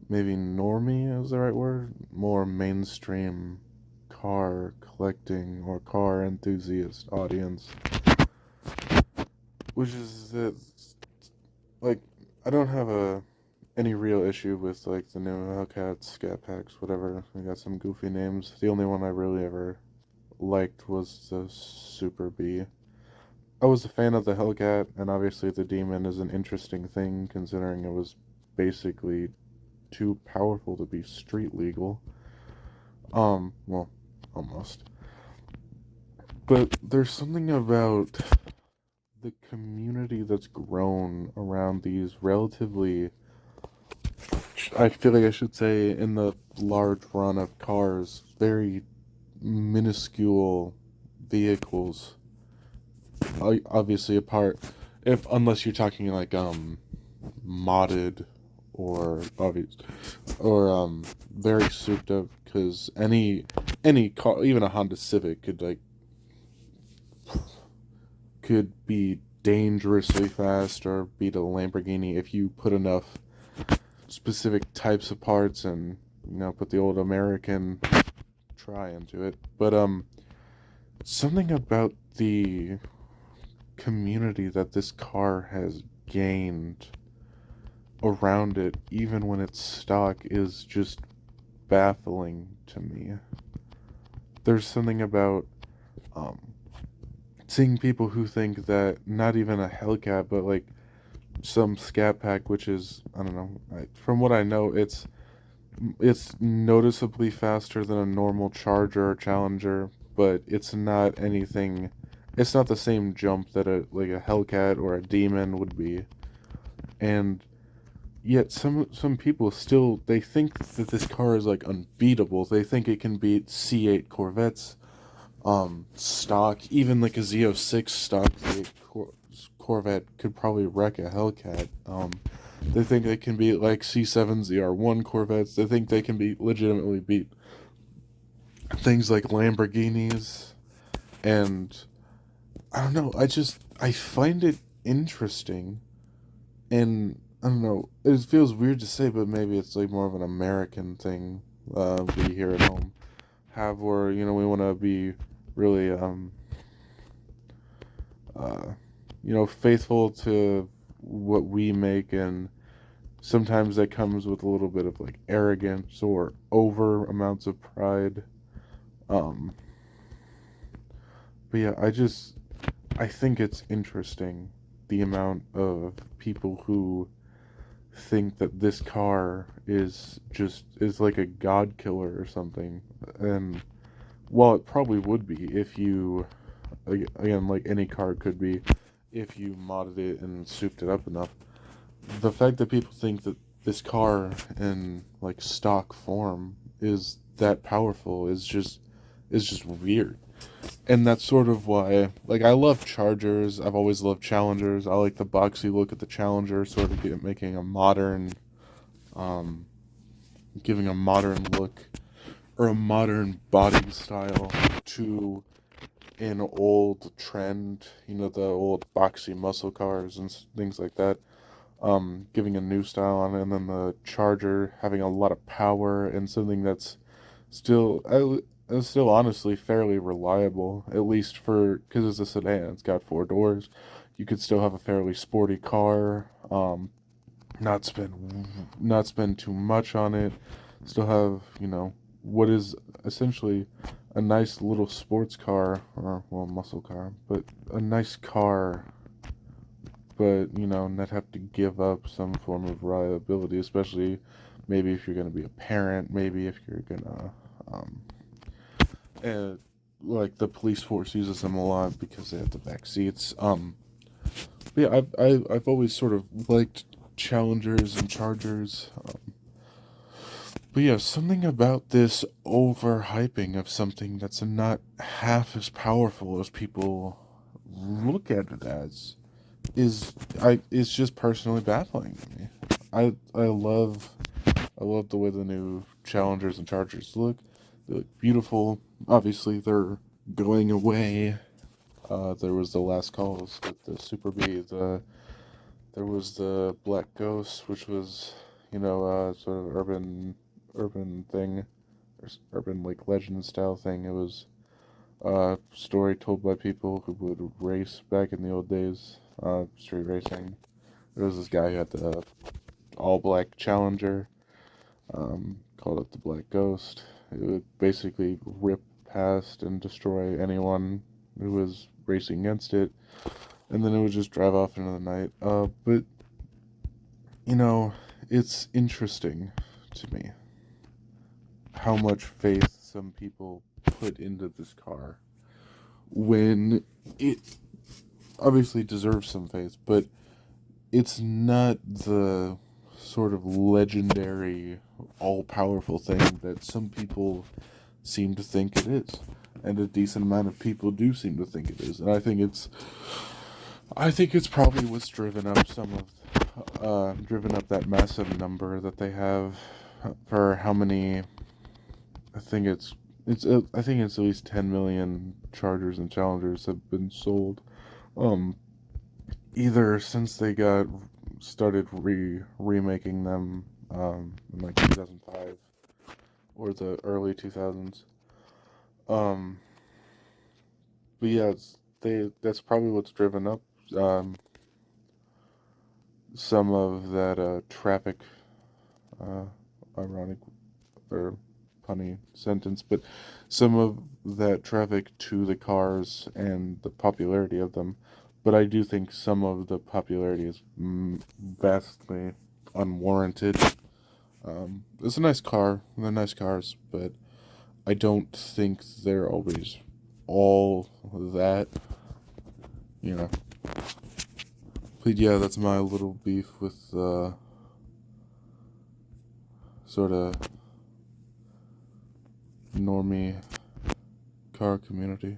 maybe normie is the right word, more mainstream car collecting or car enthusiast audience, which is that like I don't have a any real issue with like the new hellcats, scat packs, whatever. They got some goofy names. The only one I really ever liked was the Super B. I was a fan of the Hellcat, and obviously the Demon is an interesting thing considering it was basically too powerful to be street legal. Well, almost. But there's something about the community that's grown around these relatively, I feel like I should say, in the large run of cars, very minuscule vehicles. Obviously, apart if unless you're talking like modded or obvious or very souped up, because any car, even a Honda Civic, could be dangerously fast or beat a Lamborghini if you put enough specific types of parts and put the old American try into it. But something about the community that this car has gained around it, even when it's stock, is just baffling to me. There's something about um, seeing people who think that not even a Hellcat, but like some Scat Pack, which is I don't know. From what I know, it's noticeably faster than a normal Charger or Challenger, but it's not anything. It's not the same jump that a Hellcat or a Demon would be, and yet some people still they think that this car is like unbeatable. They think it can beat C8 Corvettes, stock, even like a Z06 stock Corvette could probably wreck a Hellcat. They think they can beat like C7 ZR1 Corvettes. They think they can be legitimately beat things like Lamborghinis, and I don't know. I find it interesting, and I don't know. It feels weird to say, but maybe it's like more of an American thing. We here at home have where we want to be really uh faithful to what we make, and sometimes that comes with a little bit of like arrogance or over amounts of pride. Um, but yeah, I think it's interesting the amount of people who think that this car is like a god killer or something. And while it probably would be if you again like any car could be if you modded it and souped it up enough, the fact that people think that this car in like stock form is that powerful is just weird. And that's sort of why, like, I love Chargers. I've always loved Challengers. I like the boxy look at the Challenger, sort of making a modern, um, giving a modern look or a modern body style to an old trend. The old boxy muscle cars and things like that. Giving a new style on it, and then the Charger having a lot of power and something that's still, still honestly fairly reliable, at least for because it's a sedan. It's got four doors. You could still have a fairly sporty car. Not spend too much on it. Still have what is essentially a nice little sports car or well muscle car, but a nice car, but not have to give up some form of reliability, especially maybe if you're going to be a parent, maybe if you're going to um, and like the police force uses them a lot because they have the back seats. Yeah, I've always sort of liked Challengers and Chargers. But yeah, something about this overhyping of something that's not half as powerful as people look at it as is just personally baffling to me. I love the way the new Challengers and Chargers look. They look beautiful. Obviously, they're going away. There was the last calls with the Super B. There was the Black Ghost, which was sort of urban thing, or urban like legend style thing. It was a story told by people who would race back in the old days, street racing. There was this guy who had the all black Challenger, called it the Black Ghost. It would basically rip past and destroy anyone who was racing against it, and then it would just drive off into the night. But you know, it's interesting to me how much faith some people put into this car when it obviously deserves some faith, but it's not the sort of legendary, all-powerful thing that some people seem to think it is, and a decent amount of people do seem to think it is. And I think it's probably what's driven up driven up that massive number that they have for how many. I think I think it's at least 10 million Chargers and Challengers have been sold. Um, Either since they got started remaking them in like 2005 or the early 2000s. Um, but yeah, that's probably what's driven up um, some of that traffic, uh, ironic or punny sentence, but some of that traffic to the cars and the popularity of them. But I do think some of the popularity is vastly unwarranted. It's a nice car. They're nice cars, but I don't think they're always all that, you know. But yeah, that's my little beef with sort of normie car community.